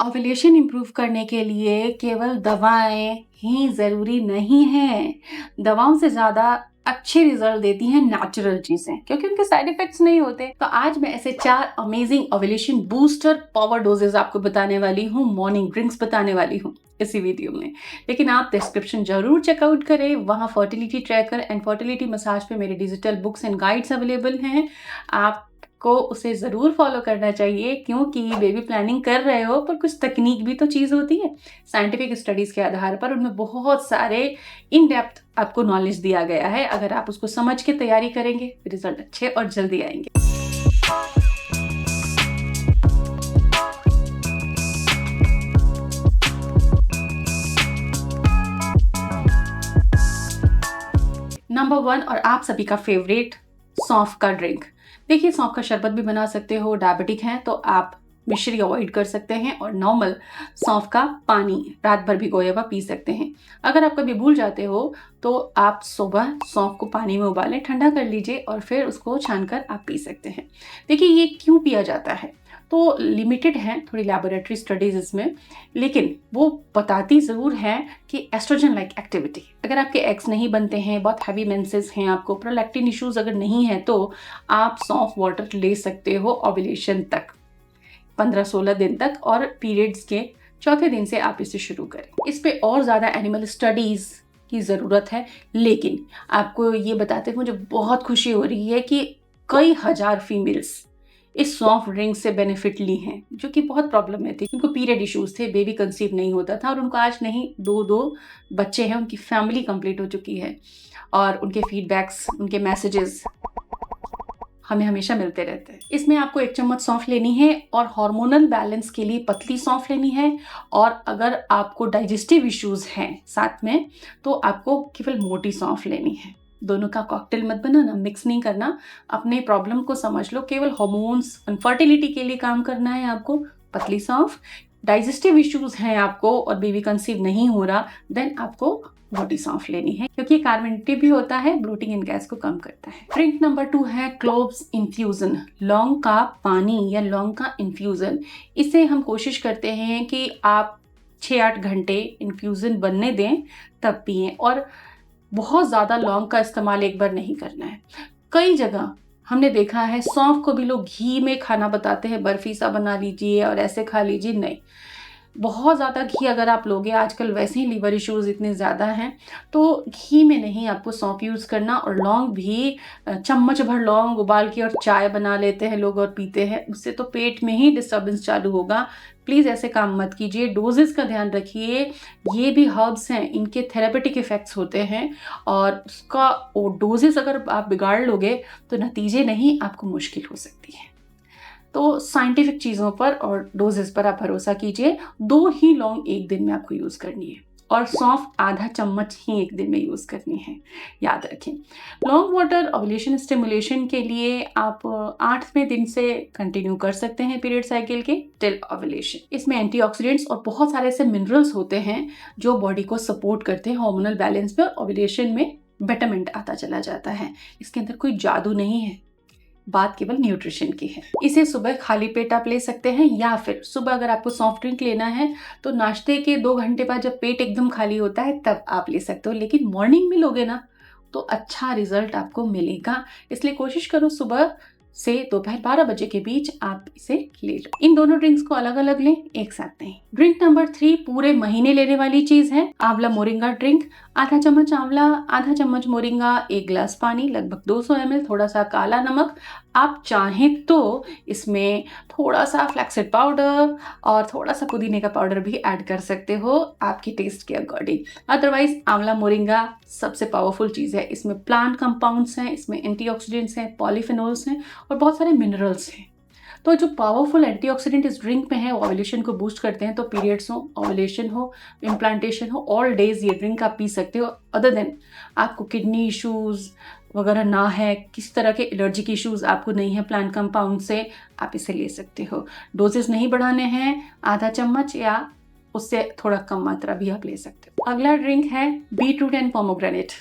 Ovulation improve करने के लिए केवल दवाएं ही ज़रूरी नहीं हैं। दवाओं से ज़्यादा अच्छे रिजल्ट देती हैं नेचुरल चीज़ें, क्योंकि उनके साइड इफ़ेक्ट्स नहीं होते। तो आज मैं ऐसे 4 amazing ovulation booster power doses आपको बताने वाली हूँ, मॉर्निंग ड्रिंक्स बताने वाली हूँ इसी वीडियो में। लेकिन आप डिस्क्रिप्शन ज़रूर चेकआउट करें, वहाँ fertility tracker and fertility massage पे मेरे digital books and guides available हैं। आपको उसे ज़रूर फॉलो करना चाहिए, क्योंकि बेबी प्लानिंग कर रहे हो पर कुछ तकनीक भी तो चीज़ होती है। साइंटिफिक स्टडीज़ के आधार पर उनमें बहुत सारे इन डेप्थ आपको नॉलेज दिया गया है। अगर आप उसको समझ के तैयारी करेंगे, रिजल्ट अच्छे और जल्दी आएंगे। नंबर 1 और आप सभी का फेवरेट, सौंफ का ड्रिंक। देखिए, सौंफ का शरबत भी बना सकते हो। डायबिटिक हैं तो आप मिश्री अवॉइड कर सकते हैं और नॉर्मल सौंफ का पानी रात भर भिगोया हुआ पी सकते हैं। अगर आप कभी भूल जाते हो तो आप सुबह सौंफ को पानी में उबालें, ठंडा कर लीजिए और फिर उसको छानकर आप पी सकते हैं। देखिए, ये क्यों पिया जाता है, तो लिमिटेड है थोड़ी लैबोरेटरी स्टडीज इसमें, लेकिन वो बताती ज़रूर है कि एस्ट्रोजन लाइक एक्टिविटी, अगर आपके एग्स नहीं बनते हैं, बहुत हैवी मेंसेस हैं, आपको प्रोलैक्टिन इश्यूज अगर नहीं है, तो आप सौंफ वाटर ले सकते हो ओव्यूलेशन तक, 15-16 दिन तक, और पीरियड्स के चौथे दिन से आप इसे शुरू करें। इस पे और ज़्यादा एनिमल स्टडीज़ की ज़रूरत है, लेकिन आपको ये बताते हुए मुझे बहुत खुशी हो रही है कि कई हजार फीमेल्स इस सौंफ ड्रिंक से बेनिफिट ली हैं, जो कि बहुत प्रॉब्लम में थी। उनको पीरियड इश्यूज थे, बेबी कंसीव नहीं होता था, और उनको आज नहीं 2 बच्चे हैं, उनकी फैमिली कंप्लीट हो चुकी है, और उनके फीडबैक्स, उनके मैसेजेस हमें हमेशा मिलते रहते हैं। इसमें आपको 1 चम्मच सौंफ लेनी है और हार्मोनल बैलेंस के लिए पतली सौंफ लेनी है, और अगर आपको डाइजेस्टिव इश्यूज हैं साथ में तो आपको केवल मोटी सौंफ लेनी है। दोनों का कॉकटेल मत बनाना, मिक्स नहीं करना। अपने प्रॉब्लम को समझ लो, केवल हार्मोन्स फर्टिलिटी के लिए काम करना है आपको, पतली सौंफ। डाइजेस्टिव इश्यूज हैं आपको और बेबी कंसीव नहीं हो रहा, देन आपको मोटी सौंफ लेनी है, क्योंकि कार्बोनेटिव भी होता है, ब्लोटिंग एंड गैस को कम करता है। ड्रिंक नंबर 2 है क्लोव्स इन्फ्यूजन, लौंग का पानी या लौंग का इन्फ्यूजन। इसे हम कोशिश करते हैं कि आप 6-8 घंटे इन्फ्यूजन बनने दें तब पिएं, और बहुत ज़्यादा लौंग का इस्तेमाल एक बार नहीं करना है। कई जगह हमने देखा है सौंफ को भी लोग घी में खाना बताते हैं, बर्फी सा बना लीजिए और ऐसे खा लीजिए। नहीं, बहुत ज़्यादा घी अगर आप लोगे, आजकल वैसे ही लीवर इश्यूज इतने ज़्यादा हैं, तो घी में नहीं आपको सौंफ यूज़ करना। और लौंग भी चम्मच भर लौंग उबाल के और चाय बना लेते हैं लोग और पीते हैं, उससे तो पेट में ही डिस्टर्बेंस चालू होगा। प्लीज़ ऐसे काम मत कीजिए, डोजेस का ध्यान रखिए। ये भी हर्ब्स हैं, इनके थेरेपेटिक इफ़ेक्ट्स होते हैं, और उसका वो डोजेस अगर आप बिगाड़ लोगे तो नतीजे नहीं, आपको मुश्किल हो सकती है। तो साइंटिफिक चीज़ों पर और डोजेस पर आप भरोसा कीजिए। 2 ही लौंग एक दिन में आपको यूज़ करनी है, और सौंफ आधा चम्मच ही एक दिन में यूज़ करनी है, याद रखें। लौंग वाटर ओव्यूलेशन स्टिमुलेशन के लिए आप 8वें दिन से कंटिन्यू कर सकते हैं पीरियड साइकिल के टिल ओव्यूलेशन। इसमें एंटीऑक्सीडेंट्स और बहुत सारे ऐसे मिनरल्स होते हैं जो बॉडी को सपोर्ट करते हैं हार्मोनल बैलेंस में, और ओव्यूलेशन में बेटरमेंट आता चला जाता है। इसके अंदर कोई जादू नहीं है, बात केवल न्यूट्रिशन की है। इसे सुबह खाली पेट आप ले सकते हैं, या फिर सुबह अगर आपको सॉफ्ट ड्रिंक लेना है तो नाश्ते के 2 घंटे बाद जब पेट एकदम खाली होता है तब आप ले सकते हो। लेकिन मॉर्निंग में लोगे ना तो अच्छा रिजल्ट आपको मिलेगा, इसलिए कोशिश करो सुबह से दोपहर 12 बजे के बीच आप इसे ले लो। इन दोनों ड्रिंक्स को अलग अलग लें, एक साथ नहीं। ड्रिंक नंबर 3 पूरे महीने लेने वाली चीज है, आंवला मोरिंगा ड्रिंक। आधा चम्मच आंवला, आधा चम्मच मोरिंगा, 1 गिलास पानी, लगभग 200 ml, थोड़ा सा काला नमक। आप चाहें तो इसमें थोड़ा सा फ्लैक्सीड पाउडर और थोड़ा सा पुदीने का पाउडर भी ऐड कर सकते हो, आपके टेस्ट के अकॉर्डिंग। अदरवाइज आंवला मोरिंगा सबसे पावरफुल चीज़ है। इसमें प्लांट कंपाउंड्स हैं, इसमें एंटीऑक्सीडेंट्स हैं, पॉलीफेनोल्स हैं और बहुत सारे मिनरल्स हैं। तो जो पावरफुल एंटीऑक्सीडेंट इस ड्रिंक में है वो ओव्यूलेशन को बूस्ट करते हैं। तो पीरियड्स हो, ओव्यूलेशन हो, इम्प्लांटेशन हो, ऑल डेज ये ड्रिंक आप पी सकते हो। अदर देन आपको किडनी इश्यूज वगैरह ना है, किसी तरह के एलर्जिक इश्यूज आपको नहीं है प्लांट कंपाउंड से, आप इसे ले सकते हो। डोजेस नहीं बढ़ाने हैं, आधा चम्मच या उससे थोड़ा कम मात्रा भी आप ले सकते हो। अगला ड्रिंक है बीटरूट एंड पोमोग्रेनेट।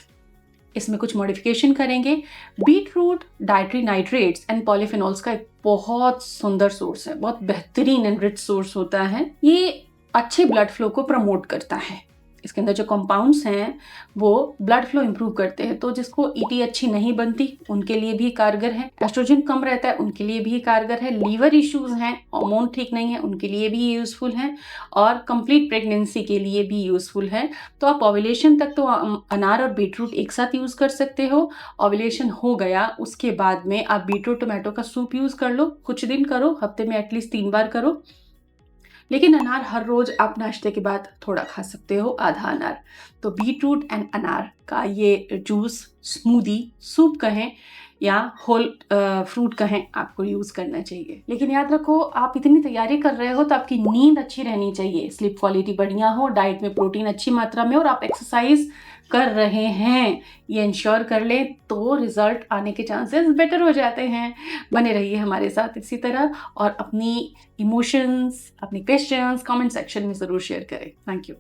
इसमें कुछ मॉडिफिकेशन करेंगे। Beetroot dietary nitrates and polyphenols का एक बहुत सुंदर सोर्स है, बहुत बेहतरीन एंड रिच सोर्स होता है। ये अच्छे ब्लड फ्लो को प्रमोट करता है। इसके अंदर जो कंपाउंड्स हैं वो ब्लड फ्लो इंप्रूव करते हैं, तो जिसको ईटी अच्छी नहीं बनती उनके लिए भी कारगर है। एस्ट्रोजन कम रहता है उनके लिए भी कारगर है। लीवर इश्यूज हैं, हार्मोन ठीक नहीं है, उनके लिए भी यूजफुल है। और कंप्लीट प्रेगनेंसी के लिए भी यूजफुल है। तो आप ओव्यूलेशन तक तो अनार और बीटरूट एक साथ यूज कर सकते हो। ओव्यूलेशन हो गया उसके बाद में आप बीटरूट टोमेटो का सूप यूज कर लो, कुछ दिन करो, हफ्ते में एटलीस्ट 3 बार करो। लेकिन अनार हर रोज आप नाश्ते के बाद थोड़ा खा सकते हो, आधा अनार। तो बीटरूट एंड अनार का ये जूस, स्मूदी, सूप कहें या होल फ्रूट कहें, आपको यूज करना चाहिए। लेकिन याद रखो, आप इतनी तैयारी कर रहे हो तो आपकी नींद अच्छी रहनी चाहिए, स्लीप क्वालिटी बढ़िया हो, डाइट में प्रोटीन अच्छी मात्रा में, और आप एक्सरसाइज कर रहे हैं, ये इंश्योर कर लें तो रिजल्ट आने के चांसेस बेटर हो जाते हैं। बने रहिए हमारे साथ इसी तरह, और अपनी इमोशंस, अपनी क्वेश्चंस कमेंट सेक्शन में ज़रूर शेयर करें। Thank you.